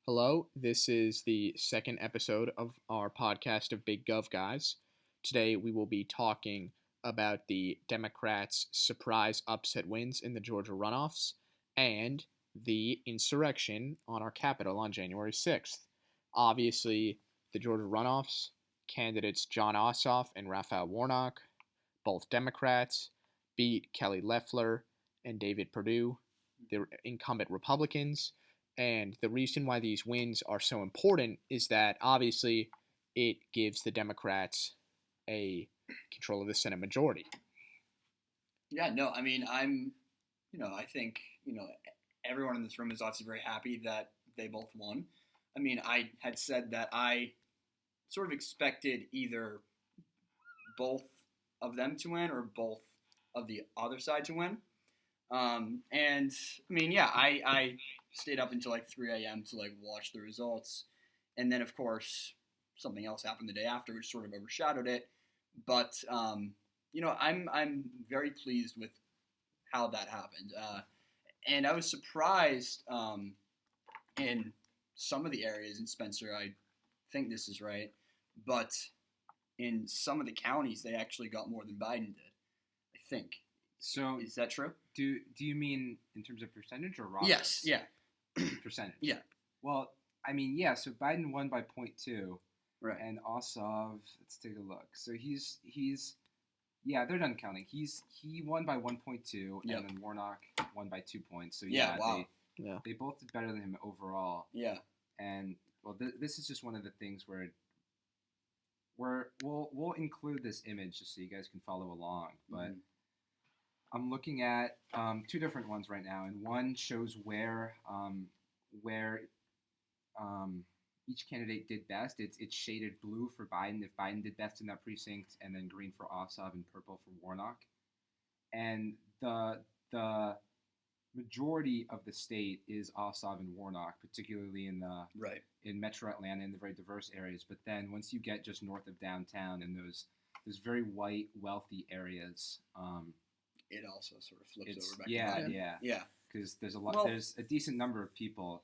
Hello, this is the second episode of our podcast of Big Gov Guys. Today we will be talking about the Democrats' surprise upset wins in the Georgia runoffs and the insurrection on our Capitol on January 6th. Obviously, the Georgia runoffs, candidates Jon Ossoff and Raphael Warnock, both Democrats, beat Kelly Loeffler and David Perdue, the incumbent Republicans. And the reason why these wins are so important is that obviously it gives the Democrats a control of the Senate majority. Yeah, no, I mean, I think, everyone in this room is obviously very happy that they both won. I mean, I had said that I sort of expected either both of them to win or both of the other side to win. And I mean, yeah, I stayed up until like 3 a.m. to like watch the results. And then, of course, something else happened the day after, which sort of overshadowed it. But, I'm very pleased with how that happened. And I was surprised in some of the areas in Spencer, I think this is right, but in some of the counties, they actually got more than Biden did, I think. So is that true? Do you mean in terms of percentage or raw? Yes, yeah. Percentage. Yeah. Well, I mean, yeah, so Biden won by 0.2. Right. And Ossoff, let's take a look. So he's yeah, they're done counting. He won by 1.2 Yep. and then Warnock won by 2 points. So Yeah, wow. they both did better than him overall. Yeah. And well, this is just one of the things where we'll include this image just so you guys can follow along, but I'm looking at two different ones right now, and one shows where each candidate did best. It's shaded blue for Biden if Biden did best in that precinct, and then green for Ossoff and purple for Warnock. And the majority of the state is Ossoff and Warnock, particularly in Metro Atlanta in the very diverse areas. But then once you get just north of downtown in those very white, wealthy areas. It also sort of flips over back to Biden. Yeah. Because there's there's a decent number of people.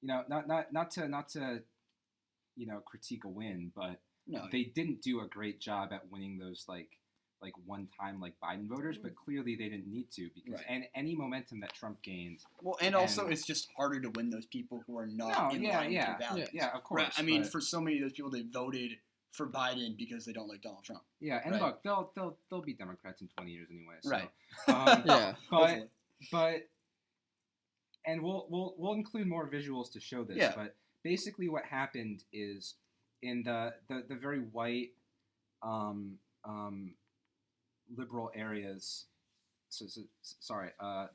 Not to critique a win, but they didn't do a great job at winning those like one-time like Biden voters. But clearly they didn't need to because and any momentum that Trump gained. Well, and also it's just harder to win those people who are not in line with your values. Yeah, of course. Right. I mean, for so many of those people, they voted for Biden because they don't like Donald Trump. Yeah, and look, they'll be Democrats in 20 years anyway. So, right. But and we'll include more visuals to show this. Yeah. But basically, what happened is in the very white liberal areas. The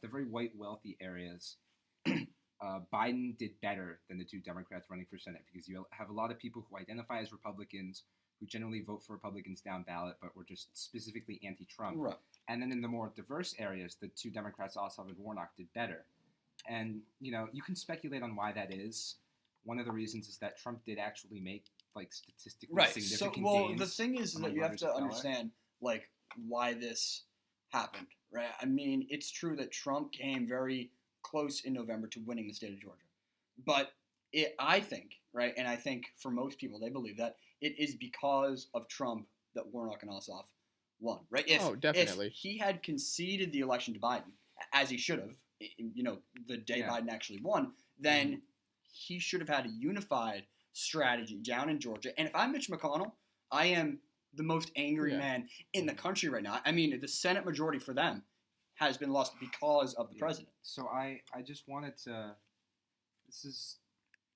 very white wealthy areas. Biden did better than the two Democrats running for Senate because you have a lot of people who identify as Republicans who generally vote for Republicans down ballot but were just specifically anti-Trump. Right. And then in the more diverse areas, the two Democrats, Ossoff and Warnock, did better. And, you can speculate on why that is. One of the reasons is that Trump did actually make, statistically significant gains. The thing is that you have to understand, why this happened, right? I mean, it's true that Trump came very close in November to winning the state of Georgia. But I think, right, and I think for most people, they believe that it is because of Trump that Warnock and Ossoff won, right? Definitely. If he had conceded the election to Biden, as he should have, the day Biden actually won, then he should have had a unified strategy down in Georgia. And if I'm Mitch McConnell, I am the most angry man in the country right now. I mean, the Senate majority for them has been lost because of the president. So I just wanted to – this is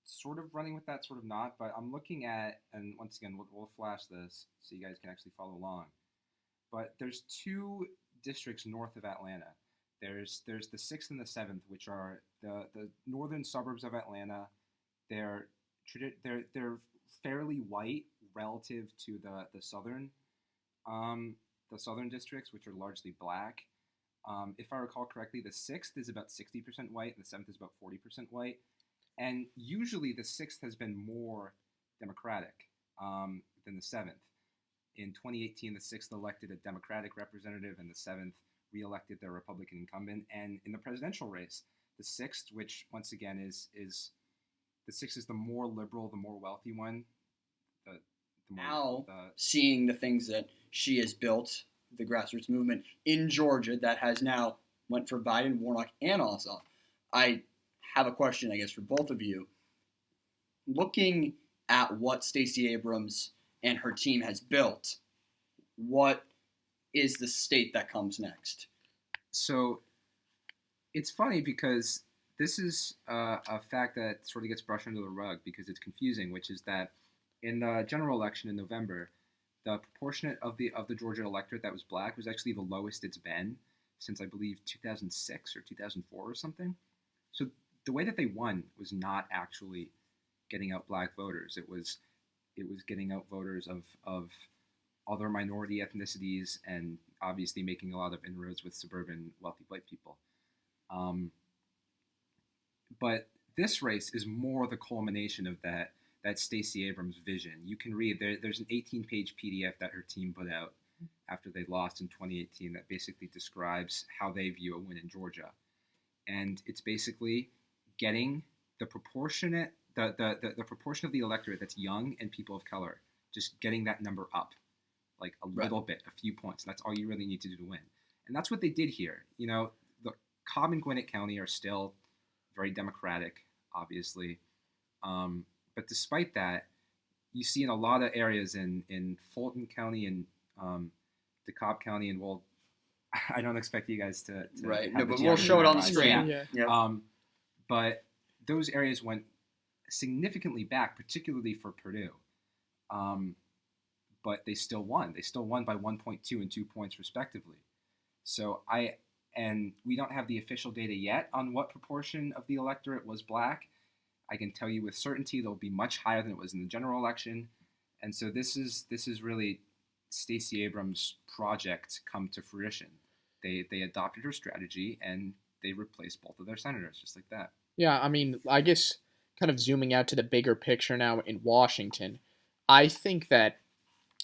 sort of running with that, sort of not, but I'm looking at – and once again, we'll flash this so you guys can actually follow along. But there's two districts north of Atlanta. There's the 6th and the 7th, which are the northern suburbs of Atlanta. They're fairly white relative to the southern districts, which are largely black. If I recall correctly, the 6th is about 60% white, and the 7th is about 40% white. And usually the 6th has been more Democratic than the 7th. In 2018, the 6th elected a Democratic representative, and the 7th re-elected their Republican incumbent. And in the presidential race, the 6th, which once again is the 6 is the more liberal, the more wealthy one. Now, seeing the things that she has built, the grassroots movement in Georgia that has now went for Biden, Warnock, and Ossoff, I have a question, I guess, for both of you. Looking at what Stacey Abrams and her team has built, what is the state that comes next? So it's funny because this is a fact that sort of gets brushed under the rug because it's confusing, which is that in the general election in November, the proportionate of the Georgia electorate that was black was actually the lowest it's been since, I believe, 2006 or 2004 or something. So the way that they won was not actually getting out black voters. It was getting out voters of other minority ethnicities and obviously making a lot of inroads with suburban wealthy white people. But this race is more the culmination of that Stacey Abrams vision. You can read, there's an 18-page PDF that her team put out after they lost in 2018 that basically describes how they view a win in Georgia. And it's basically getting the proportionate, the proportion of the electorate that's young and people of color, just getting that number up, like a little bit, a few points. That's all you really need to do to win. And that's what they did here. You know, the Cobb and Gwinnett County are still very Democratic, obviously. But despite that, you see in a lot of areas in Fulton County and DeKalb County, and I don't expect you guys to right. No, but we'll show it on the screen. Yeah. But those areas went significantly back, particularly for Purdue. But they still won. They still won by 1.2 and 2 points respectively. So we don't have the official data yet on what proportion of the electorate was black. I can tell you with certainty they'll be much higher than it was in the general election. And so this is really Stacey Abrams' project come to fruition. They adopted her strategy and they replaced both of their senators just like that. Yeah, I mean, I guess kind of zooming out to the bigger picture now in Washington, I think that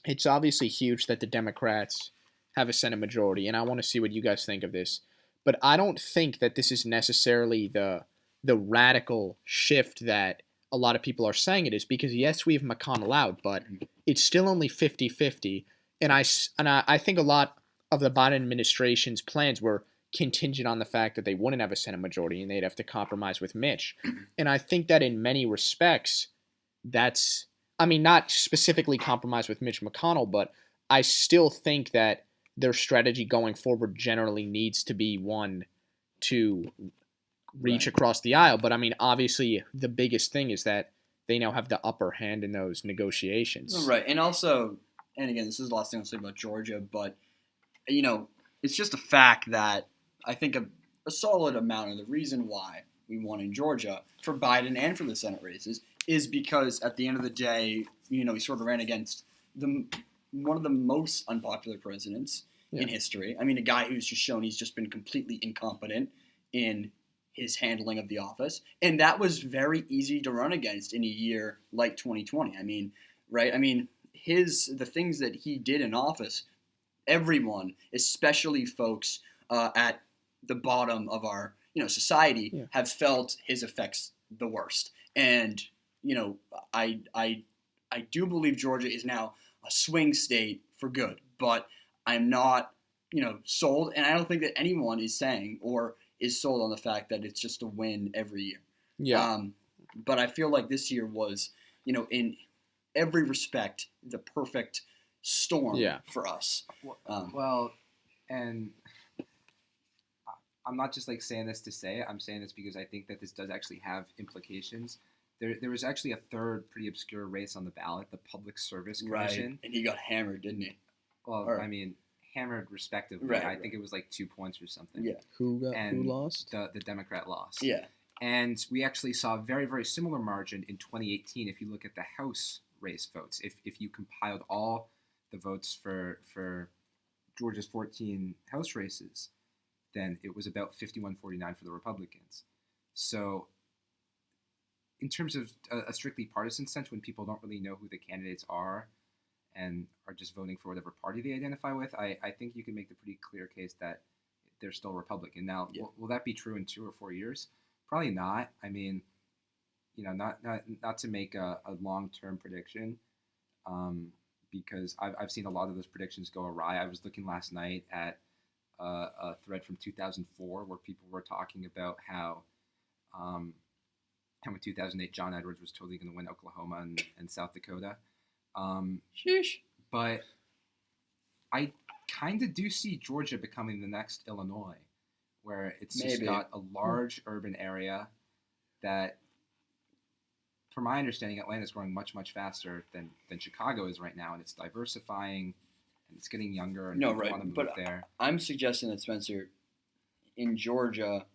it's obviously huge that the Democrats have a Senate majority, and I want to see what you guys think of this. But I don't think that this is necessarily the radical shift that a lot of people are saying it is, because yes, we have McConnell out, but it's still only 50-50. And I think a lot of the Biden administration's plans were contingent on the fact that they wouldn't have a Senate majority and they'd have to compromise with Mitch. And I think that in many respects, not specifically compromise with Mitch McConnell, but I still think that their strategy going forward generally needs to be one to reach across the aisle. But I mean, obviously, the biggest thing is that they now have the upper hand in those negotiations. Right. And also, and again, this is the last thing I'll say about Georgia, but, you know, it's just a fact that I think a solid amount of the reason why we won in Georgia for Biden and for the Senate races is because at the end of the day, you know, he sort of ran against one of the most unpopular presidents in history. I mean, a guy who's just shown he's just been completely incompetent in his handling of the office. And that was very easy to run against in a year like 2020. I mean, right? I mean, the things that he did in office, everyone, especially folks at the bottom of our, society, have felt his effects the worst. And, I do believe Georgia is now a swing state for good, but I'm not, sold. And I don't think that anyone is saying or is sold on the fact that it's just a win every year. Yeah. But I feel like this year was, in every respect, the perfect storm for us. And I'm not just saying this to say it. I'm saying this because I think that this does actually have implications. There was actually a third pretty obscure race on the ballot, the Public Service Commission. Right, and he got hammered, didn't he? Well, hammered respectively. Right, I think it was 2 points or something. Yeah. Who lost? The Democrat lost. Yeah. And we actually saw a very, very similar margin in 2018 if you look at the House race votes. If you compiled all the votes for Georgia's 14 House races, then it was about 51-49 for the Republicans. So in terms of a strictly partisan sense, when people don't really know who the candidates are and are just voting for whatever party they identify with, I think you can make the pretty clear case that they're still Republican. Now, will that be true in 2 or 4 years? Probably not. I mean, not to make a long-term prediction, because I've seen a lot of those predictions go awry. I was looking last night at a thread from 2004 where people were talking about how in 2008 John Edwards was totally going to win Oklahoma and South Dakota. Sheesh. But I kind of do see Georgia becoming the next Illinois, where it's just got a large urban area that, from my understanding, Atlanta is growing much, much faster than Chicago is right now, and it's diversifying, and it's getting younger, and people want to move there. I'm suggesting that, Spencer, in Georgia,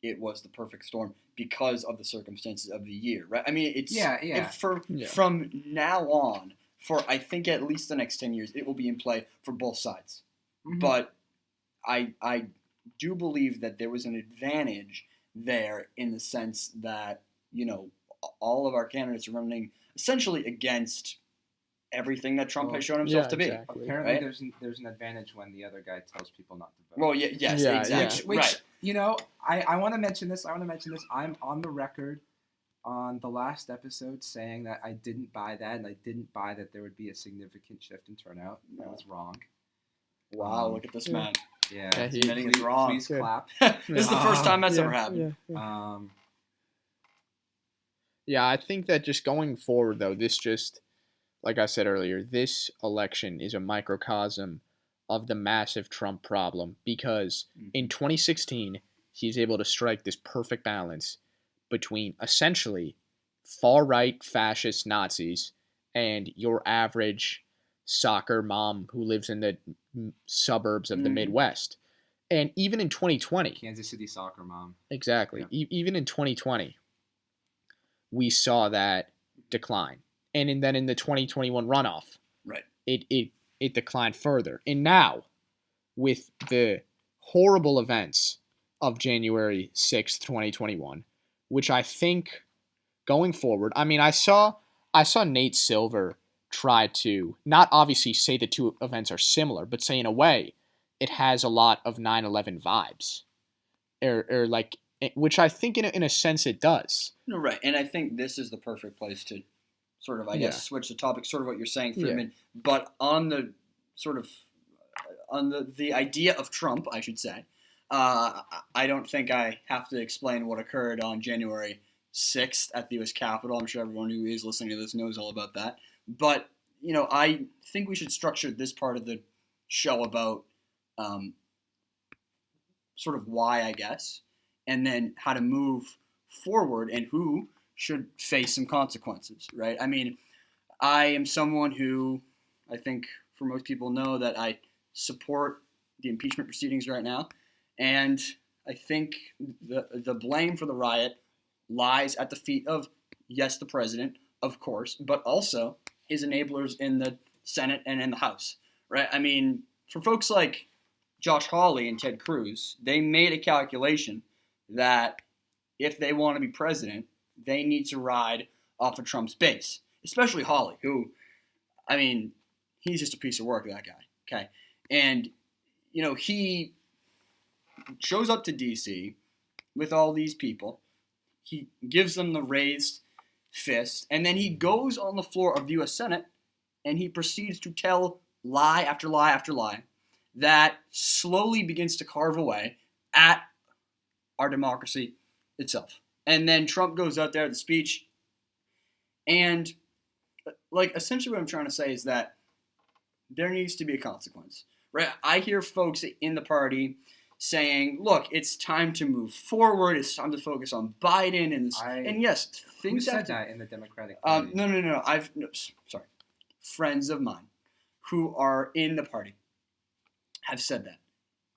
it was the perfect storm because of the circumstances of the year, right? I mean, it's from now on, for I think at least the next 10 years, it will be in play for both sides. Mm-hmm. But I do believe that there was an advantage there in the sense that, all of our candidates are running essentially against everything that Trump has shown himself to be. Exactly. Apparently, there's an advantage when the other guy tells people not to vote. Well, exactly. Which I want to mention this. I'm on the record on the last episode saying that I didn't buy that, and I didn't buy that there would be a significant shift in turnout. That was wrong. Wow, look at this man. Yeah, he's wrong. Please clap. This is the first time that's ever happened. Yeah, I think that just going forward, though, like I said earlier, this election is a microcosm of the massive Trump problem because in 2016, he's able to strike this perfect balance between essentially far-right fascist Nazis and your average soccer mom who lives in the suburbs of the Midwest. And even in 2020... Kansas City soccer mom. Exactly. Yeah. Even in 2020, we saw that decline. And then in the 2021 runoff, it declined further. And now, with the horrible events of January 6th, 2021, which I think going forward, I mean, I saw Nate Silver try to not obviously say the two events are similar, but say in a way it has a lot of 9/11 vibes, or like, which I think in a sense it does. No, right, and I think this is the perfect place to sort of, I guess, switch the topic, sort of what you're saying, Friedman, but on the sort of, on the idea of Trump, I should say, I don't think I have to explain what occurred on January 6th at the U.S. Capitol. I'm sure everyone who is listening to this knows all about that. But, I think we should structure this part of the show about sort of why, I guess, and then how to move forward and who should face some consequences, right? I mean, I am someone who I think for most people know that I support the impeachment proceedings right now. And I think the blame for the riot lies at the feet of, yes, the president, of course, but also his enablers in the Senate and in the House, right? I mean, for folks like Josh Hawley and Ted Cruz, they made a calculation that if they want to be president, they need to ride off of Trump's base, especially Hawley, who, I mean, he's just a piece of work, that guy, okay? And, he shows up to D.C. with all these people. He gives them the raised fist, and then he goes on the floor of the U.S. Senate, and he proceeds to tell lie after lie after lie that slowly begins to carve away at our democracy itself. And then Trump goes out there at the speech, and, essentially what I'm trying to say is that there needs to be a consequence, right? I hear folks in the party saying, look, it's time to move forward. It's time to focus on Biden. And yes, things have to... that in the Democratic Party? No. Sorry. Friends of mine who are in the party have said that.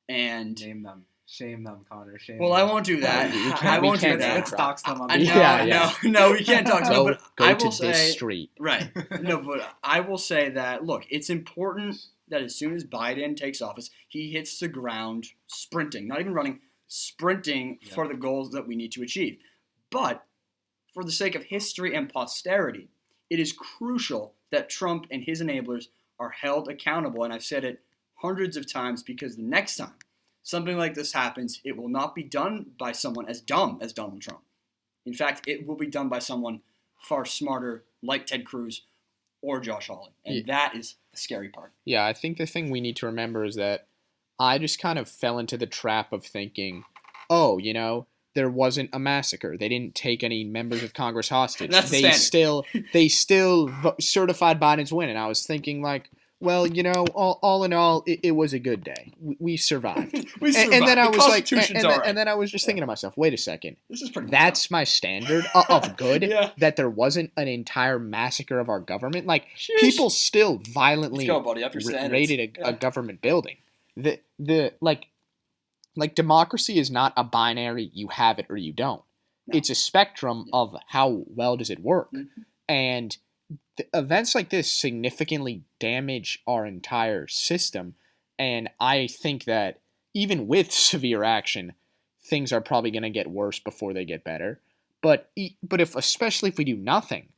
And... Name them. Shame them, Connor. Shame them. I won't do that. I won't do that. Let's dox them on the No, we can't talk to them. But go I will to say, this street. Right. No, but I will say that, look, it's important that as soon as Biden takes office, he hits the ground sprinting, not even running, sprinting for the goals that we need to achieve. But for the sake of history and posterity, it is crucial that Trump and his enablers are held accountable. And I've said it hundreds of times because the next time something like this happens, it will not be done by someone as dumb as Donald Trump. In fact, it will be done by someone far smarter, like Ted Cruz or Josh Hawley. And that is the scary part. Yeah, I think the thing we need to remember is that I just kind of fell into the trap of thinking, oh, there wasn't a massacre. They didn't take any members of Congress hostage. That's the they still certified Biden's win. And I was thinking, like, well, all in all, it was a good day. We survived. We survived. And then I was like, right. and then I was just thinking to myself, wait a second. This is pretty. That's my standard of good. Yeah. That there wasn't an entire massacre of our government. Like, Sheesh. people still violently Let's go, buddy. Up your standards. raided a government building. Like democracy is not a binary, you have it or you don't. No. It's a spectrum of how well does it work. Mm-hmm. And events like this significantly damage our entire system. And I think that even with severe action, things are probably going to get worse before they get better. But especially if we do nothing,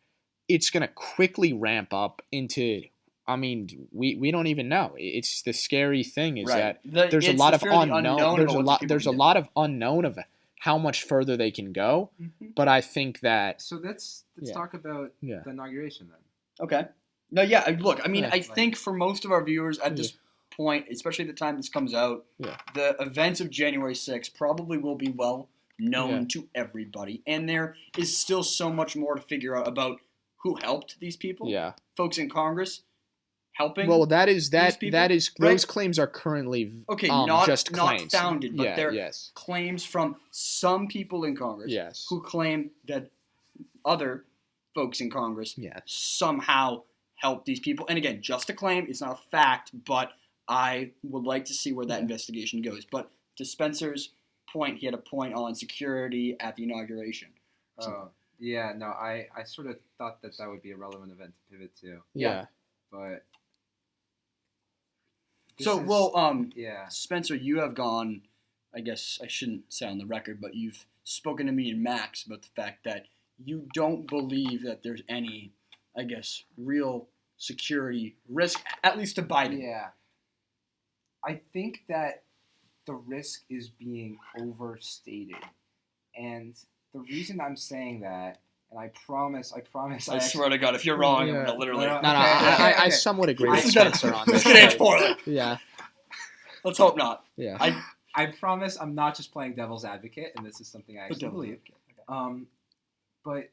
it's going to quickly ramp up into, I mean, we don't even know. It's the scary thing is Right. that there's a lot of unknown. There's a lot of unknown of how much further they can go. Mm-hmm. But I think that So let's talk about the inauguration then. Okay. No, yeah. Look, I mean, Yeah. I think for most of our viewers at this point, especially at the time this comes out, the events of January 6th probably will be well known to everybody. And there is still so much more to figure out about who helped these people. Yeah. Folks in Congress helping. Well, that is these people, those right? claims are currently not just claims. not founded, but they're yes. claims from some people in Congress Yes. who claim that other folks in Congress Yes. somehow helped these people. And again, just a claim, it's not a fact, but I would like to see where that investigation goes. But to Spencer's point, he had a point on security at the inauguration. Yeah, no, I sort of thought that would be a relevant event to pivot to. Yeah. But Spencer, you have gone, I guess I shouldn't say on the record, but you've spoken to me and Max about the fact that you don't believe that there's any, I guess, real security risk, at least to Biden. Yeah. I think that the risk is being overstated. And the reason I'm saying that, and I promise. I swear to God, if you're wrong, I'm gonna literally. No, I somewhat agree with Spencer on this. Let's get spoiler. Yeah. Let's hope not. Yeah. I promise I'm not just playing devil's advocate, and this is something I actually believe. Okay. But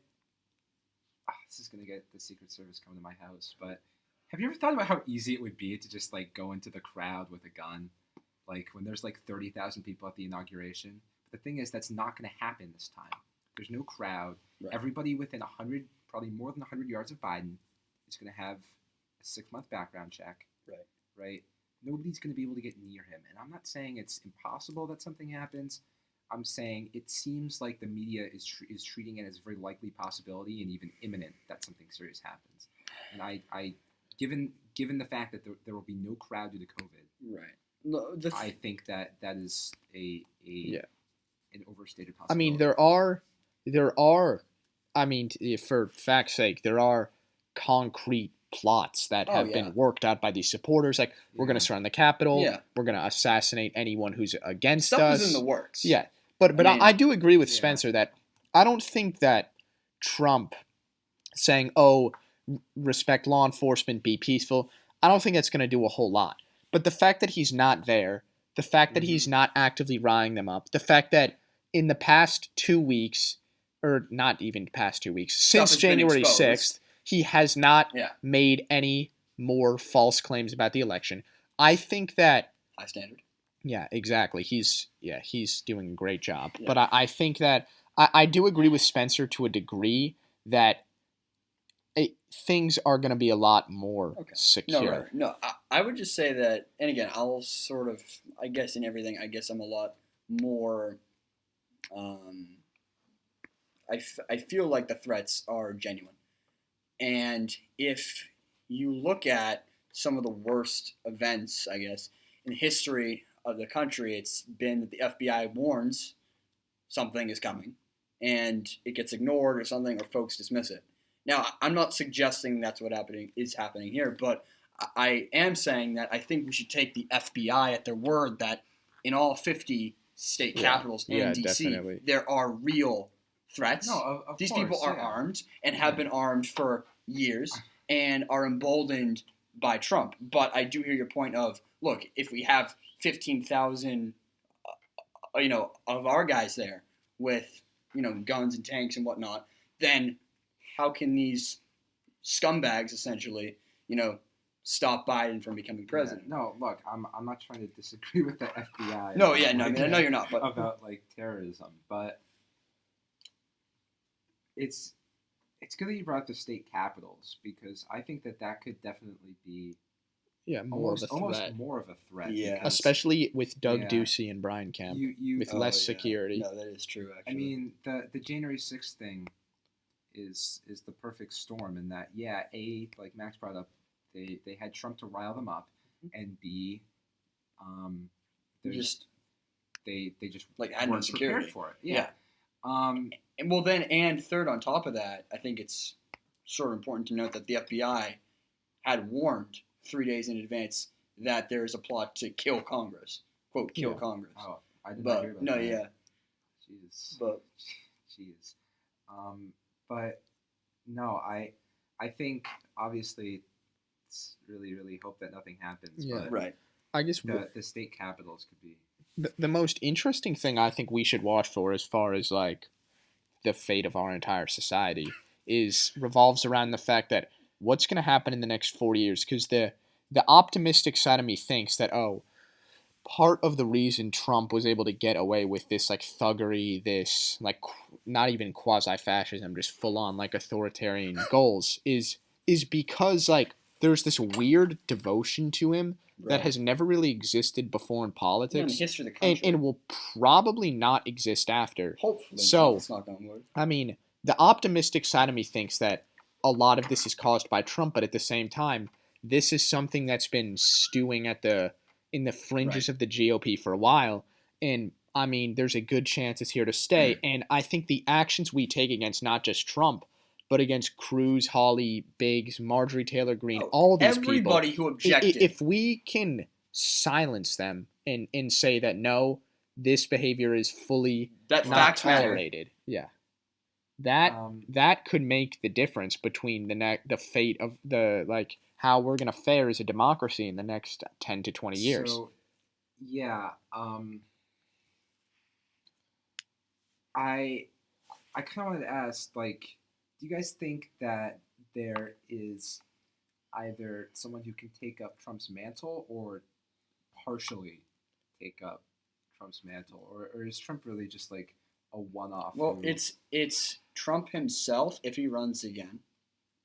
this is gonna get the Secret Service coming to my house. But have you ever thought about how easy it would be to just like go into the crowd with a gun, like when there's like 30,000 people at the inauguration? But the thing is, that's not gonna happen this time. There's no crowd. Right. Everybody within 100, probably more than 100 yards of Biden is going to have a 6-month background check. Right. Nobody's going to be able to get near him. And I'm not saying it's impossible that something happens. I'm saying it seems like the media is treating it as a very likely possibility and even imminent that something serious happens. And I given the fact that there will be no crowd due to COVID, right? I think that is an overstated possibility. I mean, there are, I mean, for fact's sake, there are concrete plots that have been worked out by these supporters. Like, we're going to surround the Capitol. Yeah. We're going to assassinate anyone who's against Stuff us. is in the works. Yeah. But I do agree with Spencer that I don't think that Trump saying, oh, respect law enforcement, be peaceful, I don't think that's going to do a whole lot. But the fact that he's not there, the fact that he's not actively riling them up, the fact that in the past 2 weeks, or not even past 2 weeks, since January 6th, he has not made any more false claims about the election. I think that... High standard. Yeah, exactly. He's doing a great job. Yeah. But I think that... I do agree with Spencer to a degree that things are going to be a lot more secure. No, I would just say that, and again, I'll sort of, I guess in everything, I guess I'm a lot more... I feel like the threats are genuine. And if you look at some of the worst events, I guess, in history of the country, it's been that the FBI warns something is coming, and it gets ignored or something, or folks dismiss it. Now, I'm not suggesting that's what is happening here, but I am saying that I think we should take the FBI at their word that in all 50 state capitals and D.C., there are real threats. No, of These course, people are yeah. armed and have been armed for years and are emboldened by Trump. But I do hear your point of, look, if we have 15,000, of our guys there with, guns and tanks and whatnot, then how can these scumbags essentially, stop Biden from becoming president? Yeah, no, look, I'm not trying to disagree with the FBI. No, yeah, no, I mean, I know you're not, but about like terrorism, but it's good that you brought up the state capitals, because I think that could definitely be almost more of a threat. Yeah. because especially with Doug Yeah. Ducey and Brian Kemp with Oh, less yeah. security. No, that is true. I Actually, mean, the January 6th thing is the perfect storm in that, like Max brought up, they had Trump to rile them up, and B, they just like had no weren't security prepared for it. Yeah. And third on top of that, I think it's sort of important to note that the FBI had warned 3 days in advance that there is a plot to kill Congress. Quote, kill Yeah. Congress. Oh, I did not hear about no, that. yeah. Jeez. But Jeez. But no, I think obviously it's really, really hope that nothing happens. Yeah. But right. I guess the state capitals could be. the most interesting thing I think we should watch for, as far as like the fate of our entire society, revolves around the fact that what's going to happen in the next 40 years. Because the optimistic side of me thinks that, part of the reason Trump was able to get away with this like thuggery, this like not even quasi-fascism, just full-on like authoritarian goals, is because like there's this weird devotion to him that has never really existed before in in politics, the history of the country. and will probably not exist after. Hopefully, So, it's not going to work. I mean, the optimistic side of me thinks that a lot of this is caused by Trump, but at the same time, this is something that's been stewing in the fringes of the GOP for a while, and I mean, there's a good chance it's here to stay. And I think the actions we take against not just Trump, but against Cruz, Hawley, Biggs, Marjorie Taylor Greene, all these everybody people, who objected. If we can silence them and say that no, this behavior is fully that not facts matter. tolerated, that could make the difference between the fate of the like how we're gonna fare as a democracy in the next 10 to 20 years. So, yeah, I kind of wanted to ask, like, do you guys think that there is either someone who can take up Trump's mantle or partially take up Trump's mantle, or is Trump really just like a one-off? Well, it's Trump himself if he runs again.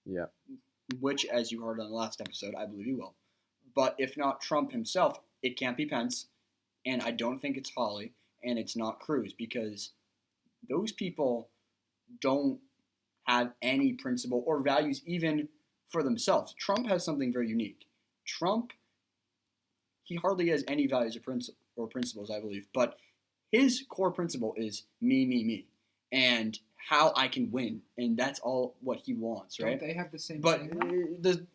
Yeah. Which, as you heard on the last episode, I believe he will. But if not Trump himself, it can't be Pence, and I don't think it's Hawley, and it's not Cruz, because those people don't have any principle or values even for themselves. Trump has something very unique. Trump, he hardly has any values or principles, I believe, but his core principle is me, me, me, and how I can win, and that's all what he wants, right? Don't they have the same But thing?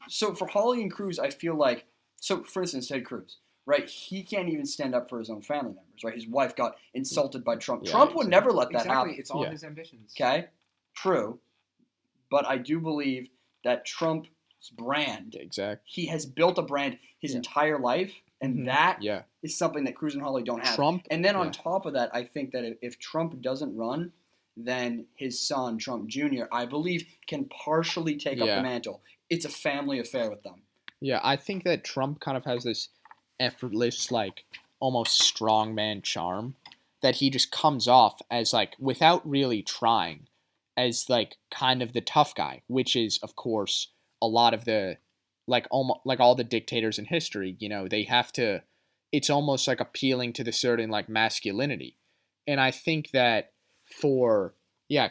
So for Hawley and Cruz, I feel like, so for instance, Ted Cruz, right? He can't even stand up for his own family members, right? His wife got insulted by Trump. Yeah, Trump would never let that happen. It's all his ambitions. Okay, true, but I do believe that Trump's brand, he has built a brand his entire life, and that is something that Cruz and Hawley don't have. And then on top of that, I think that if Trump doesn't run, then his son, Trump Jr., I believe, can partially take up the mantle. It's a family affair with them. Yeah, I think that Trump kind of has this effortless, like, almost strongman charm that he just comes off as, like, without really trying, as, like, kind of the tough guy, which is, of course, a lot of the, like, almost, like all the dictators in history, they have to, it's almost like appealing to the certain, like, masculinity. And I think that for,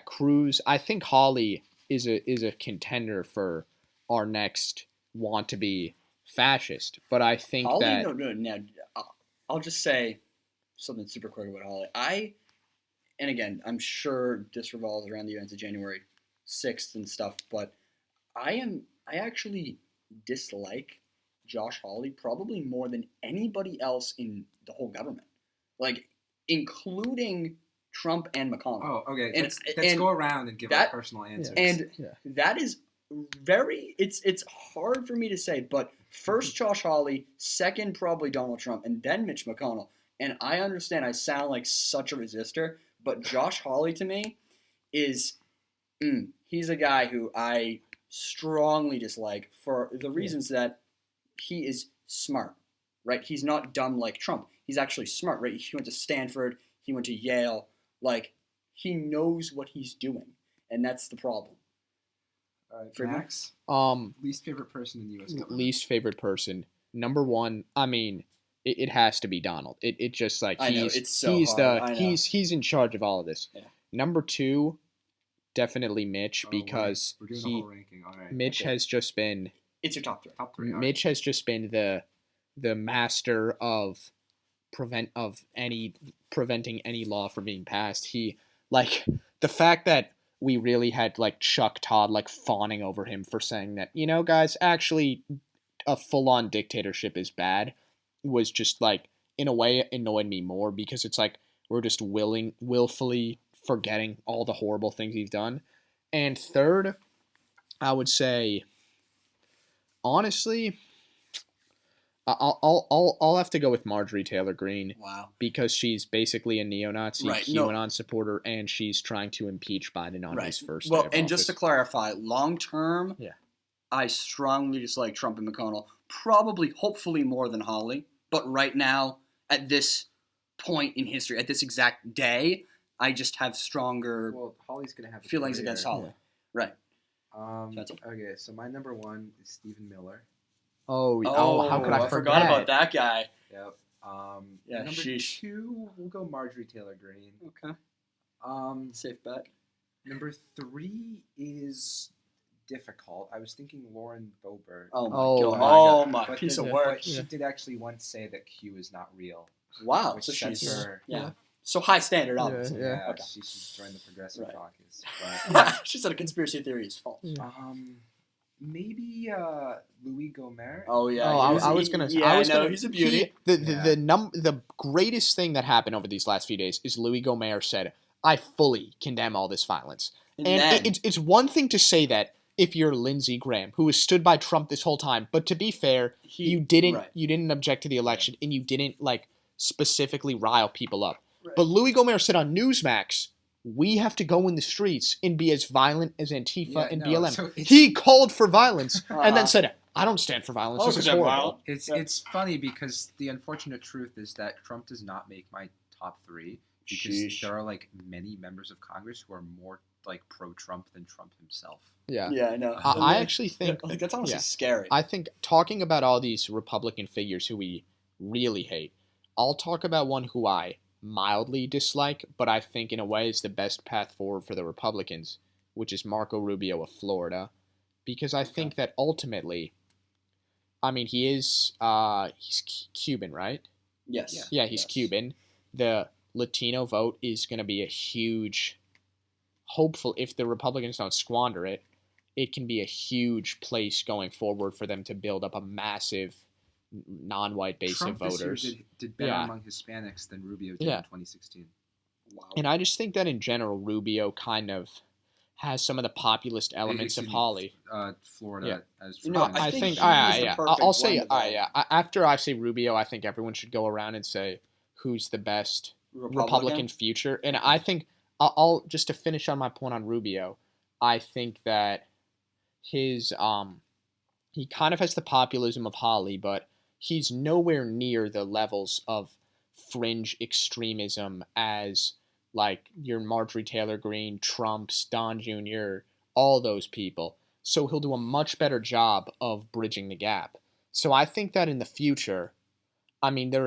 Cruz, I think Hawley is a contender for our next want to be fascist, but I think Hawley, that no. I'll just say something super quick about Hawley. And again, I'm sure this revolves around the events of January 6th and stuff, but I actually dislike Josh Hawley probably more than anybody else in the whole government, like including Trump and McConnell. Oh, okay. And- Let's and go around and give our that- personal answers. And Yeah. that is it's hard for me to say, but first Josh Hawley, second probably Donald Trump, and then Mitch McConnell. And I understand I sound like such a resistor, but Josh Hawley to me is he's a guy who I strongly dislike for the reasons that he is smart, right? He's not dumb like Trump. He's actually smart, right? He went to Stanford, he went to Yale. Like, he knows what he's doing, and that's the problem. Friedman? Max, least favorite person in U.S. government. Least favorite person. Number one, I mean, it has to be Donald. It just like I know, he's it's so he's hard. the I know. he's in charge of all of this. Yeah. Number two, definitely Mitch Oh, because we're doing the whole ranking. All right. Mitch Okay. has just been It's your top three. Top three. all right. Mitch has just been the master of preventing any law from being passed. He like the fact that we really had like Chuck Todd like fawning over him for saying that, you know, guys, actually a full-on dictatorship is bad was just like in a way annoyed me more because it's like we're just willfully forgetting all the horrible things he's done. And third, I would say honestly I'll have to go with Marjorie Taylor Greene Wow. because she's basically a neo-Nazi Right, no. QAnon supporter and she's trying to impeach Biden on his first Well, day of and office. just to clarify, long term, Yeah. I strongly dislike Trump and McConnell. Probably, hopefully, more than Hawley. But right now, at this point in history, at this exact day, I just have stronger Well, Holly's gonna have a feelings career. against Hawley. Right. That's it. Okay, so my number one is Stephen Miller. Oh, how could I forgot about that guy. Yep. Yeah, Number sheesh. 2, we'll go Marjorie Taylor Greene. Okay. Safe bet. Number 3 is difficult. I was thinking Lauren Boebert. Oh my Oh god. my Oh God. my But piece the- of work. but she did actually once say that Q is not real. Wow. Which So sets she's her. yeah. So high standard, Yeah, obviously. yeah. Okay. She should join the Progressive Right. Caucus. But, She said a conspiracy theory is false. Yeah. maybe Louis Gohmert. Oh yeah. Oh, I was gonna. Yeah, I was no, gonna. he's a beauty. The greatest thing that happened over these last few days is Louis Gohmert said, "I fully condemn all this violence." And then, it's one thing to say that if you're Lindsey Graham, who has stood by Trump this whole time, but to be fair, you didn't object to the election and you didn't like specifically rile people up. Right. But Louis Gohmert said on Newsmax, "We have to go in the streets and be as violent as Antifa and BLM." So He called for violence and Uh-huh. then said, "I don't stand for violence. Oh, This is because I'm horrible." violent. It's funny because the unfortunate truth is that Trump does not make my top 3 because Sheesh. there are like many members of Congress who are more like pro-Trump than Trump himself. Yeah. Yeah, I know. I actually think like that's honestly yeah. scary. I think talking about all these Republican figures who we really hate, I'll talk about one who I mildly dislike, but I think in a way is the best path forward for the Republicans, which is Marco Rubio of Florida, because I think that ultimately, I mean, he's Cuban, right? Yes. Yeah, he's Yes. Cuban. The Latino vote is going to be a huge, hopeful, if the Republicans don't squander it, it can be a huge place going forward for them to build up a massive non-white base Trump of voters. this year did better Yeah. among Hispanics than Rubio did Yeah. in 2016. Wow. And I just think that in general, Rubio kind of has some of the populist elements of Excuse me, Hawley. Florida as No, Rubio. I I think think, he yeah, is the yeah. perfect I'll say, blend of all. yeah. After I say Rubio, I think everyone should go around and say who's the best Republican future. And I think I'll just to finish on my point on Rubio, I think that his he kind of has the populism of Hawley, but he's nowhere near the levels of fringe extremism as like your Marjorie Taylor Greene, Trump's, Don Jr., all those people. So he'll do a much better job of bridging the gap. So I think that in the future, I mean, the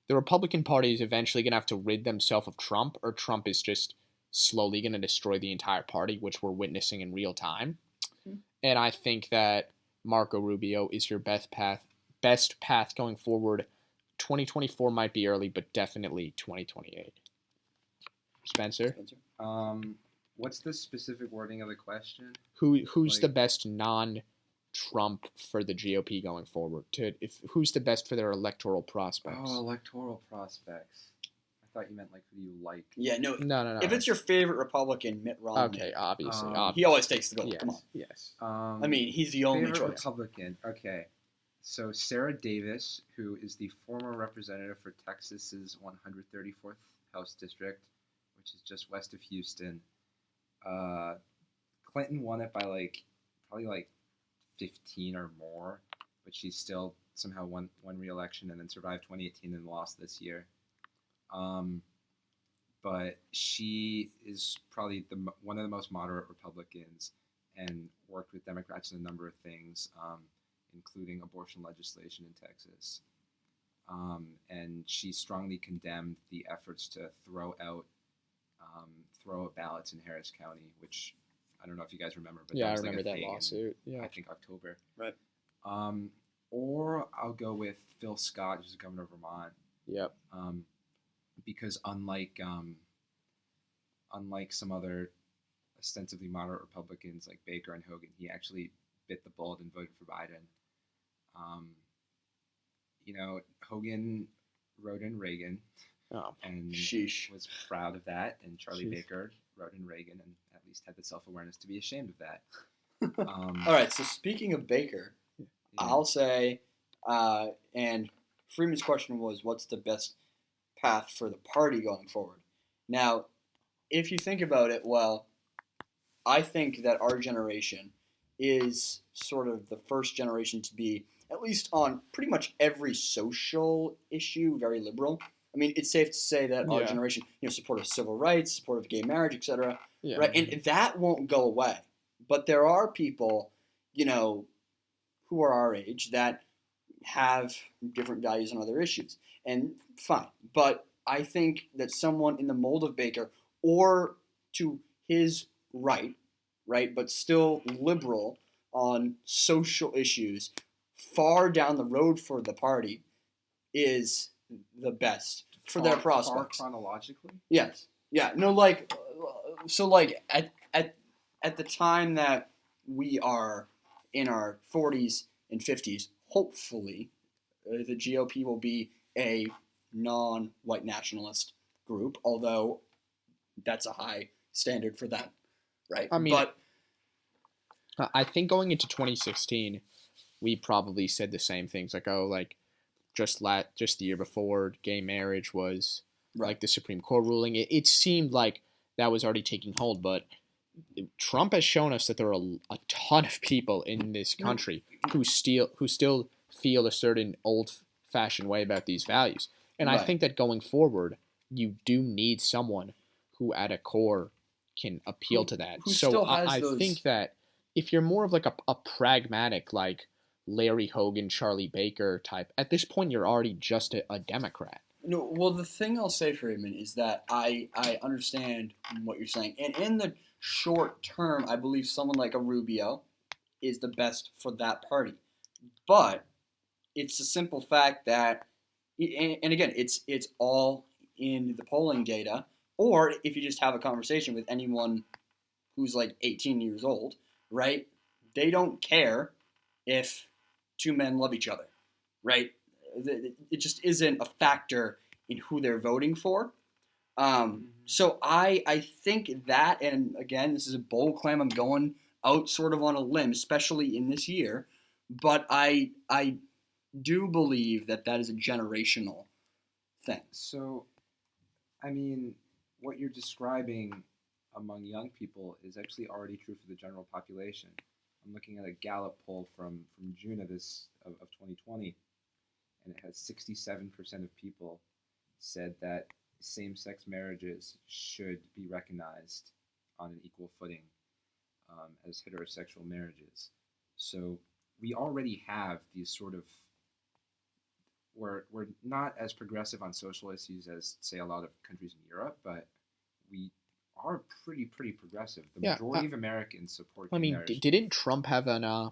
Republican Party is eventually going to have to rid themselves of Trump, or Trump is just slowly going to destroy the entire party, which we're witnessing in real time. Mm-hmm. And I think that Marco Rubio is your best path going forward. 2024 might be early, but definitely 2028. Spencer, What's the specific wording of the question? who's Like- the best non-Trump for the GOP going forward? Who's the best for their electoral prospects? Oh, electoral prospects. I thought you meant like who you like. Yeah, no. No. If it's your favorite Republican, Mitt Romney. Okay, obviously. He always takes the gold. Yes, Come on. yes. I mean, he's the only favorite choice. Republican. Okay. So Sarah Davis, who is the former representative for Texas's 134th House District, which is just west of Houston. Clinton won it by probably 15 or more, but she still somehow won re-election and then survived 2018 and lost this year. But she is probably one of the most moderate Republicans and worked with Democrats in a number of things, including abortion legislation in Texas. And she strongly condemned the efforts to throw out ballots in Harris County, which I don't know if you guys remember, but I was remember that thing lawsuit. in, Yeah, I think October. Right. Or I'll go with Phil Scott, who's the governor of Vermont. Yep. Because unlike some other ostensibly moderate Republicans like Baker and Hogan, he actually bit the bullet and voted for Biden. Hogan wrote in Reagan, and was proud of that, and Charlie Baker wrote in Reagan and at least had the self-awareness to be ashamed of that. All right, so speaking of Baker, I'll say, and Freeman's question was, what's the best path for the party going forward? Now, if you think about it, well, I think that our generation is sort of the first generation to be, at least on pretty much every social issue, very liberal. I mean, it's safe to say that our generation, support of civil rights, support of gay marriage, etc. Yeah. Right, and that won't go away. But there are people, who are our age that have different values on other issues, and fine. But I think that someone in the mold of Baker, or to his right, but still liberal on social issues, far down the road for the party, is the best for their prospects. Far chronologically? Yes. Yeah. No. At the time that we are in our 40s and 50s, hopefully, the GOP will be a non-white nationalist group. Although that's a high standard for them, right? I mean, I think going into 2016, we probably said the same things, just the year before, gay marriage was the Supreme Court ruling. It seemed like that was already taking hold, but Trump has shown us that there are a ton of people in this country who still feel a certain old-fashioned way about these values. And I think that going forward, you do need someone who at a core can appeal to that. So I think that if you're more of a pragmatic, Larry Hogan, Charlie Baker type, at this point you're already just a Democrat. No, well, the thing I'll say, Freeman, is that I understand what you're saying. And in the short term, I believe someone like a Rubio is the best for that party. But it's a simple fact that, and again, it's all in the polling data, or if you just have a conversation with anyone who's 18 years old, right? They don't care if two men love each other, right? It just isn't a factor in who they're voting for. So I think that, and again, this is a bold claim. I'm going out sort of on a limb, especially in this year, but I do believe that is a generational thing. So, I mean, what you're describing among young people is actually already true for the general population. I'm looking at a Gallup poll from June of 2020, and it has 67% of people said that same-sex marriages should be recognized on an equal footing as heterosexual marriages. So we already have these sort of, we're not as progressive on social issues as, say, a lot of countries in Europe, but we are pretty progressive. The majority of Americans support gay marriage. Didn't Trump have an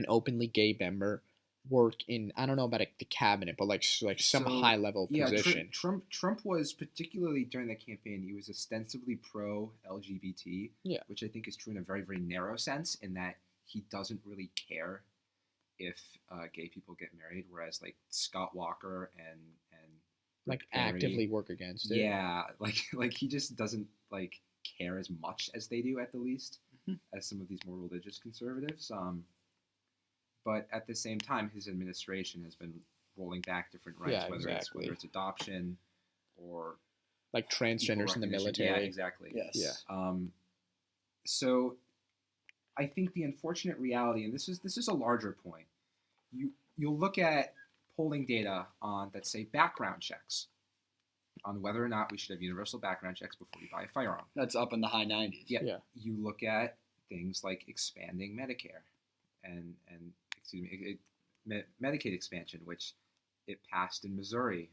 openly gay member work in, I don't know about the cabinet, but some high level position? Trump was, particularly during the campaign, he was ostensibly pro LGBT, which I think is true in a very, very narrow sense, in that he doesn't really care if gay people get married, whereas Scott Walker and like very, actively work against it. Yeah, like he just doesn't like care as much as they do, at the least, as some of these more religious conservatives. But at the same time, his administration has been rolling back different rights, Yeah, whether exactly. it's adoption or Like transgenders in the military. Yeah, exactly. Yes. Yeah. So I think the unfortunate reality, and this is a larger point, you'll look at polling data on, let's say, background checks, on whether or not we should have universal background checks before you buy a firearm. That's up in the high 90s. Yeah. Yeah. You look at things like expanding Medicare and Medicaid expansion, which it passed in Missouri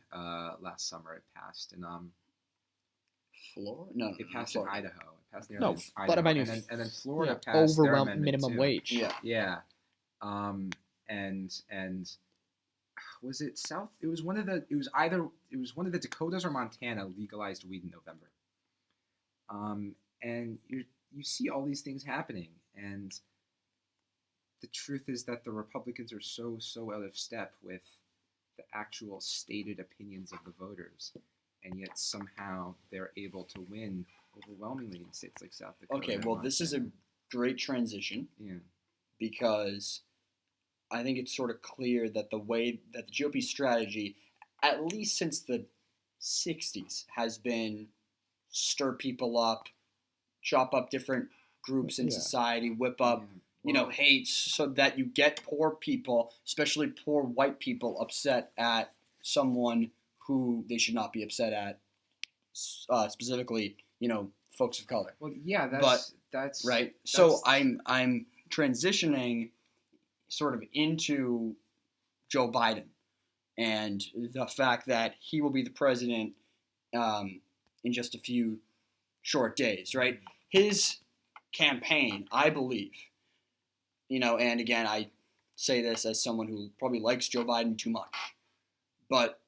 last summer. It passed in Florida? No. It passed in Idaho. It passed in No, Idaho. but I mean, and then Florida passed their overwhelming amendment minimum too. wage. Yeah. Yeah. And was it South? It was one of the Dakotas or Montana legalized weed in November. And you see all these things happening, and the truth is that the Republicans are so out of step with the actual stated opinions of the voters, and yet somehow they're able to win overwhelmingly in states like South Dakota. Okay, well, this is a great transition. Yeah. Because I think it's sort of clear that the way that the GOP strategy, at least since the 60s, has been stir people up, chop up different groups in society, whip up, hate, so that you get poor people, especially poor white people, upset at someone who they should not be upset at, specifically, folks of color. Well, yeah, that's right. So I'm transitioning sort of into Joe Biden and the fact that he will be the president in just a few short days, right? His campaign, I believe, and again, I say this as someone who probably likes Joe Biden too much, but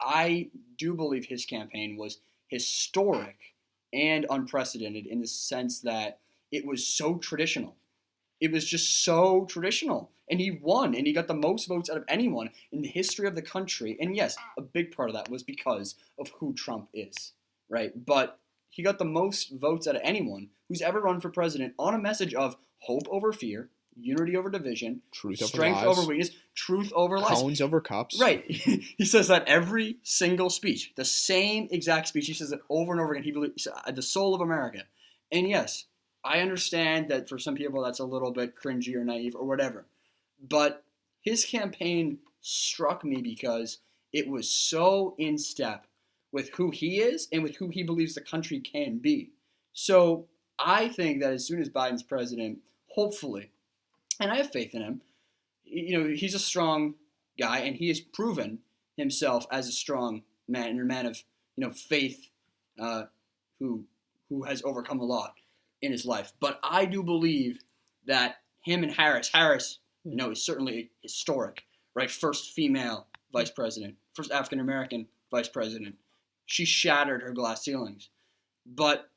I do believe his campaign was historic and unprecedented in the sense that it was so traditional. It was just so traditional. And he won, and he got the most votes out of anyone in the history of the country. And yes, a big part of that was because of who Trump is, right? But he got the most votes out of anyone who's ever run for president on a message of hope over fear, unity over division, strength over weakness, truth over lies. Cones over cups. Right. He says that every single speech, the same exact speech. He says it over and over again. He believes the soul of America. And yes, I understand that for some people that's a little bit cringy or naive or whatever. But his campaign struck me because it was so in step with who he is and with who he believes the country can be. So I think that as soon as Biden's president, hopefully, and I have faith in him, he's a strong guy and he has proven himself as a strong man and a man of, faith who has overcome a lot in his life. But I do believe that him and Harris, is certainly historic, right? First female vice president, first African-American vice president. She shattered her glass ceilings. But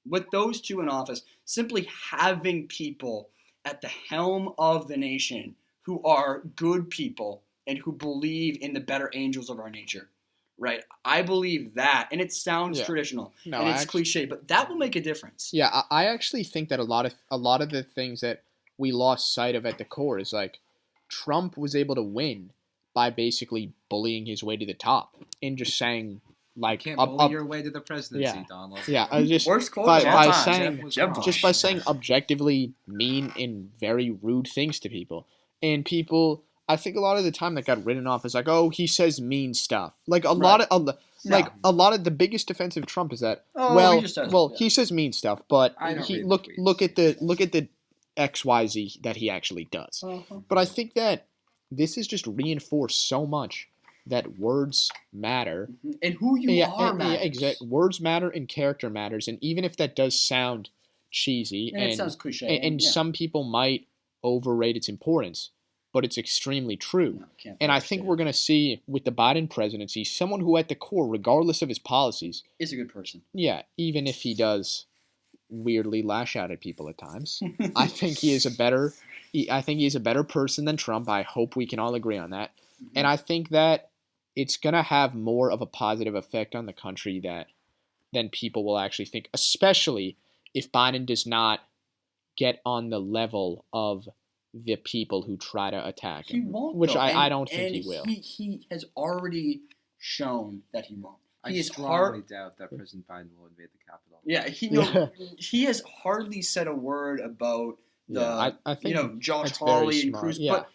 with those two in office, simply having people at the helm of the nation who are good people and who believe in the better angels of our nature, right? I believe that, and it sounds traditional, and it's cliche, but that will make a difference. Yeah, I actually think that a lot of the things that we lost sight of at the core is like Trump was able to win by basically bullying his way to the top and just saying like you can't bully your way to the presidency, Donald. Yeah, I just worst quote by saying objectively mean and very rude things to people, and people. I think a lot of the time that got written off is like, oh, he says mean stuff. Like a lot of the biggest defense of Trump is that he says mean stuff, but look at the XYZ that he actually does. Uh-huh. But I think that this is just reinforced so much that words matter. And who you are matters. Yeah, exactly. Words matter and character matters. And even if that does sound cheesy and it sounds cliche, and some people might overrate its importance, but it's extremely true. And I think we're going to see with the Biden presidency, someone who at the core, regardless of his policies, is a good person. Yeah, even if he does weirdly lash out at people at times. I think he is a better person than Trump. I hope we can all agree on that. Mm-hmm. And I think that it's going to have more of a positive effect on the country than people will actually think, especially if Biden does not get on the level of the people who try to attack him. He won't, which though. I don't think and he will. He has already shown that he won't. I strongly doubt that President Biden will invade the Capitol. Yeah, he has hardly said a word about the I think Josh Hawley and Cruz, yeah. but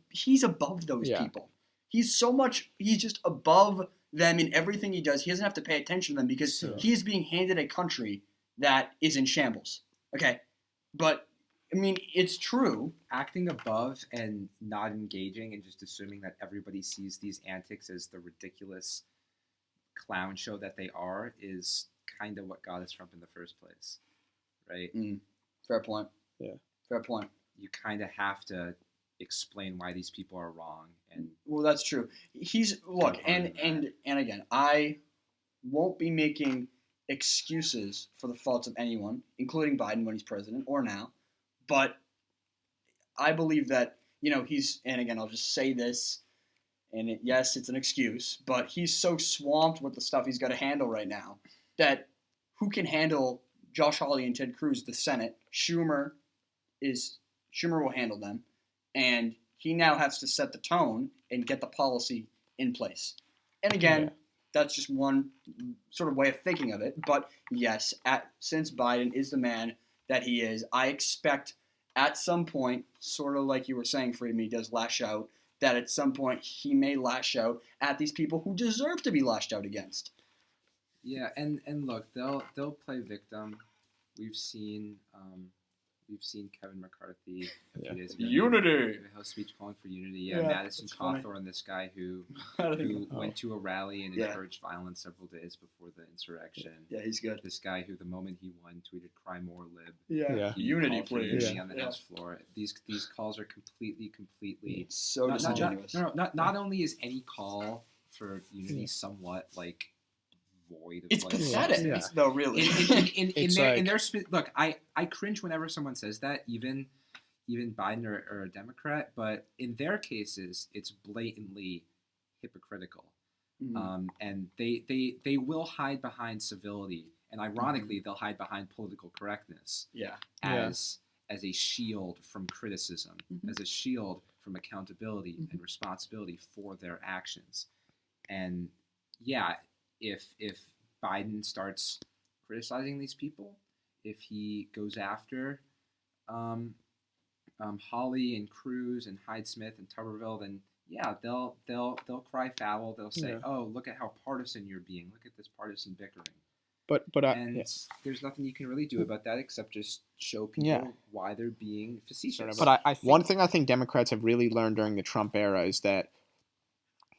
he's above those people. He's just above them in everything he does. He doesn't have to pay attention to them because he is being handed a country that is in shambles. Okay, but I mean, it's true. Acting above and not engaging and just assuming that everybody sees these antics as the ridiculous clown show that they are is kind of what got us Trump in the first place, right? Fair point. Yeah. Fair point. You kind of have to explain why these people are wrong, and well, that's true. And again, I won't be making excuses for the faults of anyone, including Biden when he's president or now, but I believe that and again, I'll just say this. And yes, it's an excuse, but he's so swamped with the stuff he's got to handle right now that who can handle Josh Hawley and Ted Cruz, the Senate? Schumer will handle them, and he now has to set the tone and get the policy in place. And again, that's just one sort of way of thinking of it. But yes, since Biden is the man that he is, I expect at some point, sort of like you were saying, Friedman, he does lash out, that at some point he may lash out at these people who deserve to be lashed out against. Yeah, and look, they'll play victim. We've seen Kevin McCarthy a few days ago. Unity. A speech calling for unity. Yeah, Madison Cawthorn, this guy who went to a rally and encouraged violence several days before the insurrection. Yeah, he's good. This guy who, the moment he won, tweeted "Cry more, lib." Yeah. Unity, please. On the House floor. These calls are completely so disingenuous. Not only is any call for unity somewhat like void. It's pathetic, though. Really, look, I cringe whenever someone says that, even Biden or a Democrat. But in their cases, it's blatantly hypocritical, and they will hide behind civility, and ironically, they'll hide behind political correctness. As a shield from criticism, as a shield from accountability and responsibility for their actions, and if Biden starts criticizing these people, if he goes after Hawley and Cruz and Hyde-Smith and Tuberville, then they'll cry foul. They'll say, "Oh, look at how partisan you're being. Look at this partisan bickering." But there's nothing you can really do about that except just show people why they're being facetious. But one thing I think Democrats have really learned during the Trump era is that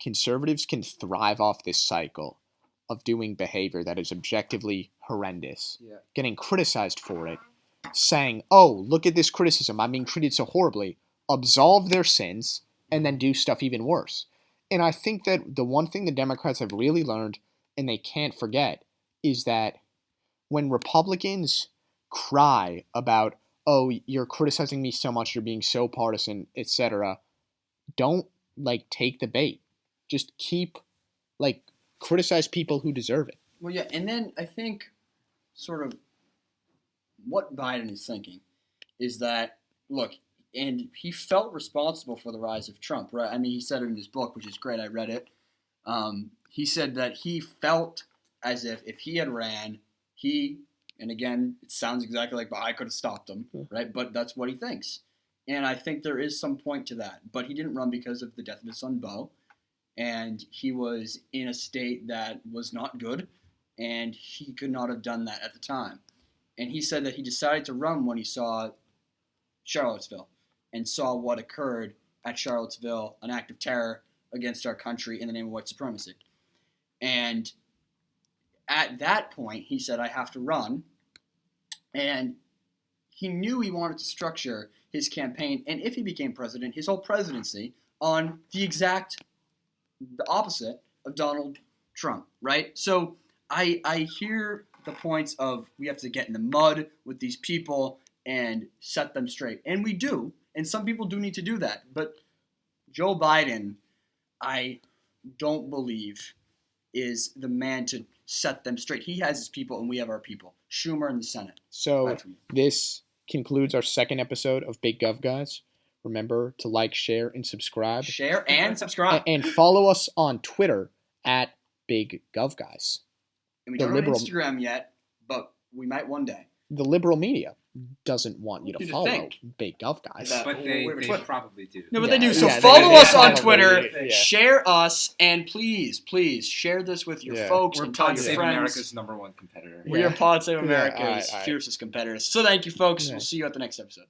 conservatives can thrive off this cycle of doing behavior that is objectively horrendous, getting criticized for it, saying, "Oh, look at this criticism. I'm being treated so horribly," absolve their sins, and then do stuff even worse. And I think that the one thing the Democrats have really learned, and they can't forget, is that when Republicans cry about, "Oh, you're criticizing me so much, you're being so partisan, etc., don't, take the bait. Just keep, criticize people who deserve it." Well, yeah, and then I think sort of what Biden is thinking is that, look, and he felt responsible for the rise of Trump, right? I mean, he said it in his book, which is great. I read it. He said that he felt as if he had ran, and again, it sounds exactly like, but I could have stopped him, right? But that's what he thinks. And I think there is some point to that. But he didn't run because of the death of his son, Beau. And he was in a state that was not good, and he could not have done that at the time. And he said that he decided to run when he saw Charlottesville and saw what occurred at Charlottesville, an act of terror against our country in the name of white supremacy. And at that point, he said, "I have to run." And he knew he wanted to structure his campaign, and if he became president, his whole presidency, on the opposite of Donald Trump, right? So I hear the points of we have to get in the mud with these people and set them straight. And we do. And some people do need to do that. But Joe Biden, don't believe is the man to set them straight. He has his people, and we have our people. Schumer in the Senate. So this concludes our second episode of Big Gov Guys. Remember to like, share, and subscribe. Share and subscribe. And follow us on Twitter at Big Gov Guys. And we don't have Instagram yet, but we might one day. The liberal media doesn't want you to follow Big Gov Guys. But they probably do. No, but they do. So follow us on Twitter, share us, and please share this with your folks and tell your friends. America's #1 competitor. We are Pod Save America's fiercest competitors. So thank you, folks. We'll see you at the next episode.